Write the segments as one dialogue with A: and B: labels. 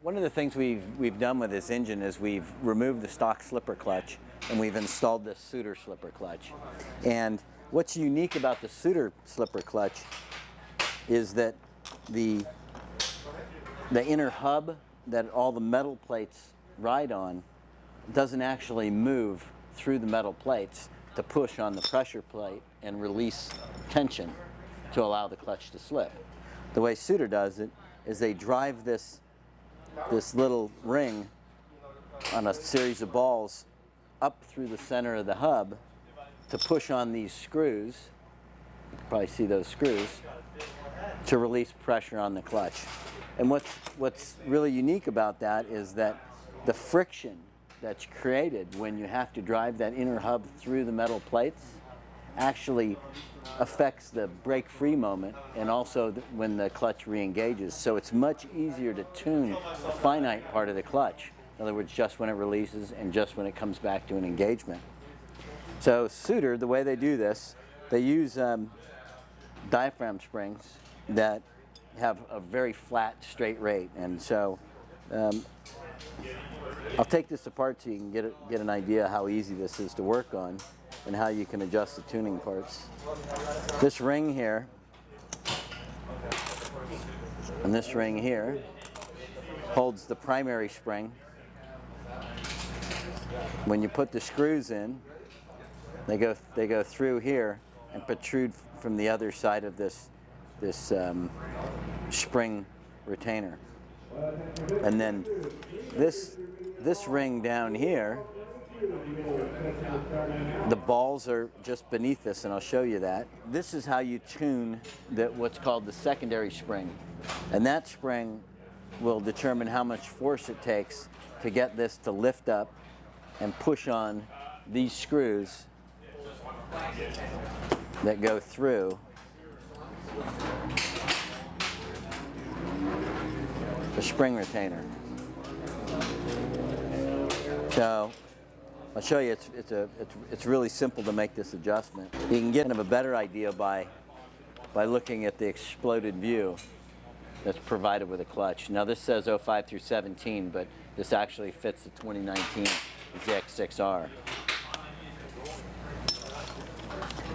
A: One of the things we've done with this engine is we've removed the stock slipper clutch and we've installed this Suter slipper clutch. And what's unique about the Suter slipper clutch is that the inner hub that all the metal plates ride on doesn't actually move through the metal plates to push on the pressure plate and release tension to allow the clutch to slip. The way Suter does it is they drive this little ring on a series of balls up through the center of the hub to push on these screws. You can probably see those screws to release pressure on the clutch. And what's really unique about that is that the friction that's created when you have to drive that inner hub through the metal plates actually affects the break free moment and also when the clutch re-engages. So it's much easier to tune the finite part of the clutch. In other words, just when it releases and just when it comes back to an engagement. So Suter, the way they do this, they use diaphragm springs that have a very flat, straight rate. And so I'll take this apart so you can get an idea how easy this is to work on and how you can adjust the tuning parts. This ring here and this ring here holds the primary spring. When you put the screws in, they go through here and protrude from the other side of this spring retainer. And then this ring down here, the balls are just beneath this, and I'll show you that. This is how you tune what's called the secondary spring. And that spring will determine how much force it takes to get this to lift up and push on these screws that go through the spring retainer. So I'll show you. It's really simple to make this adjustment. You can get a better idea by looking at the exploded view that's provided with a clutch. Now this says 05 through 17, but this actually fits the 2019 ZX-6R.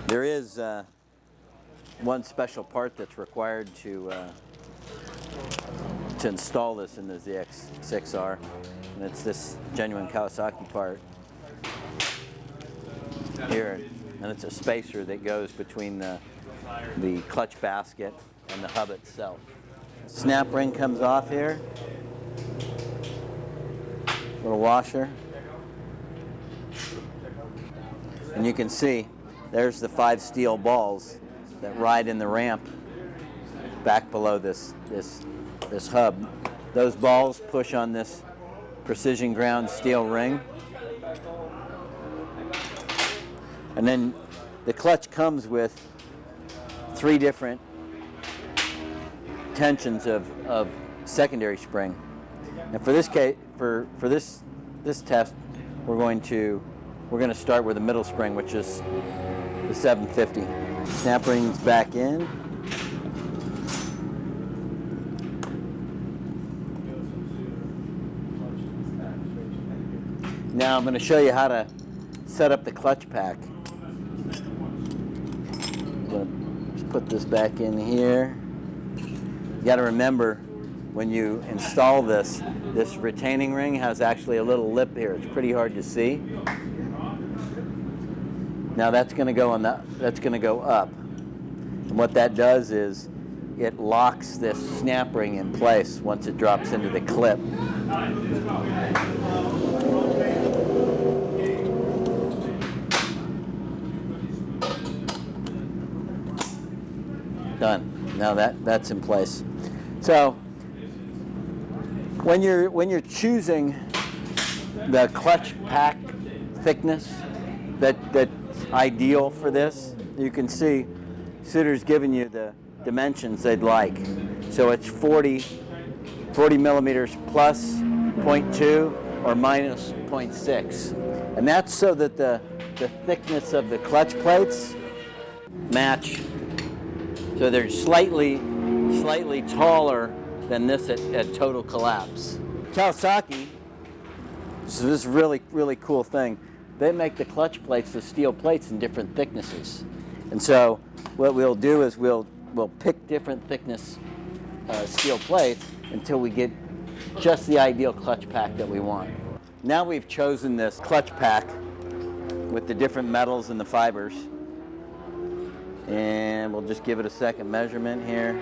A: There is one special part that's required to install this in the ZX-6R, and it's this genuine Kawasaki part here, and it's a spacer that goes between the clutch basket and the hub itself. Snap ring comes off here, little washer, and you can see there's the 5 steel balls that ride in the ramp back below this hub. Those balls push on this precision ground steel ring. And then the clutch comes with 3 different tensions of secondary spring. And for this case, for this test, we're going to start with the middle spring, which is the 750. Snap rings back in. Now I'm going to show you how to set up the clutch pack. I'm going to just put this back in here. You got to remember, when you install this retaining ring has actually a little lip here. It's pretty hard to see. Now that's going to go on that's going to go up. And what that does is it locks this snap ring in place once it drops into the clip. Done. Now that's in place. So when you're choosing the clutch pack thickness that's ideal for this, you can see Suter's given you the dimensions they'd like. So it's 40 millimeters plus 0.2 or minus 0.6. And that's so that the thickness of the clutch plates match. So they're slightly taller than this at total collapse. Kawasaki, so this is really, really cool thing. They make the clutch plates, the steel plates, in different thicknesses. And so what we'll do is we'll pick different thickness steel plates until we get just the ideal clutch pack that we want. Now we've chosen this clutch pack with the different metals and the fibers. And we'll just give it a second measurement here.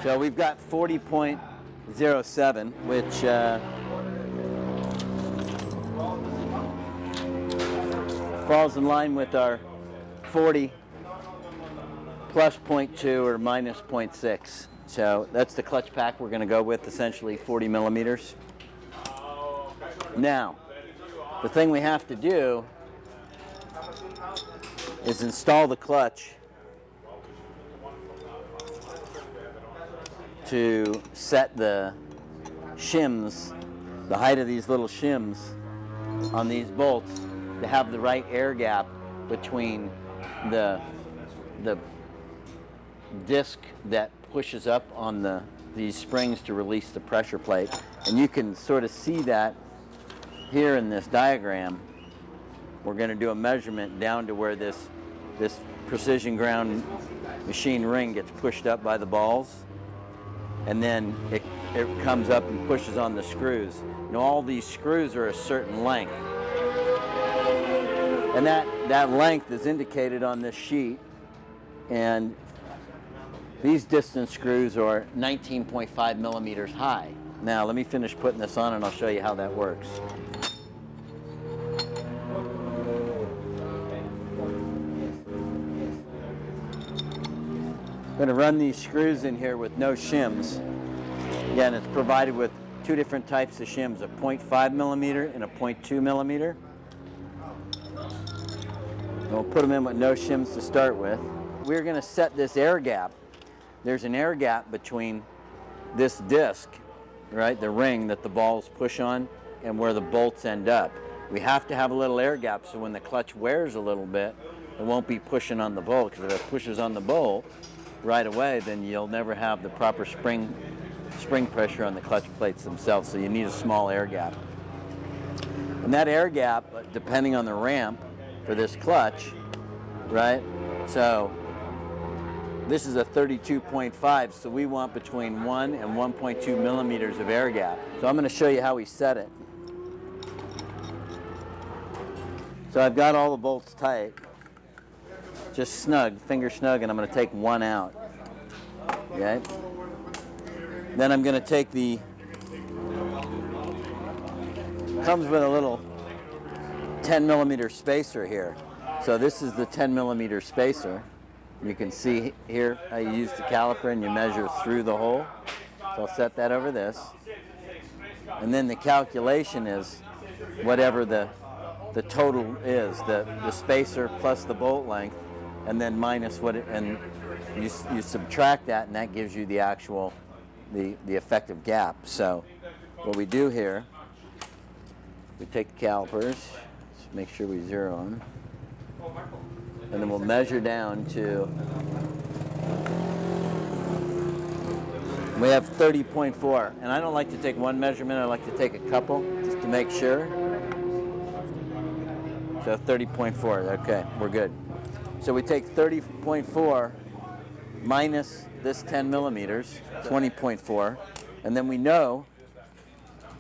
A: So we've got 40.07, which falls in line with our 40 plus 0.2 or minus 0.6. So that's the clutch pack we're going to go with, essentially 40 millimeters. Now, the thing we have to do is install the clutch to set the shims, the height of these little shims on these bolts, to have the right air gap between the disc that pushes up on these springs to release the pressure plate. And you can sort of see that here in this diagram. We're going to do a measurement down to where this precision ground machine ring gets pushed up by the balls, and then it comes up and pushes on the screws. Now all these screws are a certain length, and that length is indicated on this sheet, and these distance screws are 19.5 millimeters high. Now let me finish putting this on and I'll show you how that works. I'm going to run these screws in here with no shims. Again, it's provided with two different types of shims, a 0.5 millimeter and a 0.2 millimeter. And we'll put them in with no shims to start with. We're going to set this air gap. There's an air gap between this disc, right, the ring that the balls push on, and where the bolts end up. We have to have a little air gap so when the clutch wears a little bit, it won't be pushing on the bolt, because if it pushes on the bolt right away, then you'll never have the proper spring pressure on the clutch plates themselves, so you need a small air gap. And that air gap, depending on the ramp for this clutch, right, so this is a 32.5, so we want between 1 and 1.2 millimeters of air gap. So I'm going to show you how we set it. So I've got all the bolts tight, just snug, finger snug, and I'm going to take one out. Okay. Then I'm going to take comes with a little 10 millimeter spacer here. So this is the 10 millimeter spacer. You can see here I use the caliper and you measure through the hole. So I'll set that over this. And then the calculation is whatever the total is, the spacer plus the bolt length, and then minus and you subtract that, and that gives you the actual, the effective gap. So what we do here, we take the calipers, let's make sure we zero them. And then we'll measure down to, we have 30.4. And I don't like to take one measurement, I like to take a couple, just to make sure. So 30.4, okay, we're good. So we take 30.4 minus this 10 millimeters, 20.4, and then we know,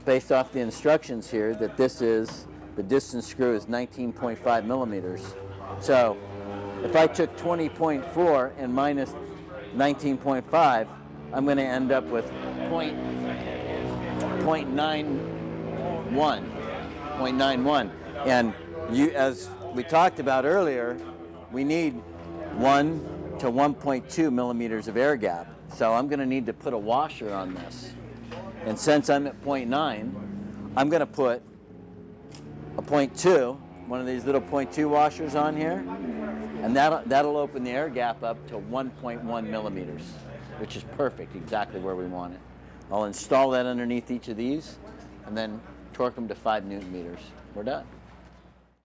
A: based off the instructions here, that this is, the distance screw is 19.5 millimeters. So if I took 20.4 and minus 19.5, I'm going to end up with 0.91. And as we talked about earlier, we need 1 to 1.2 millimeters of air gap. So I'm going to need to put a washer on this. And since I'm at 0.9, I'm going to put a 0.2, one of these little 0.2 washers on here, and that'll open the air gap up to 1.1 millimeters, which is perfect, exactly where we want it. I'll install that underneath each of these and then torque them to 5 Newton meters. We're done.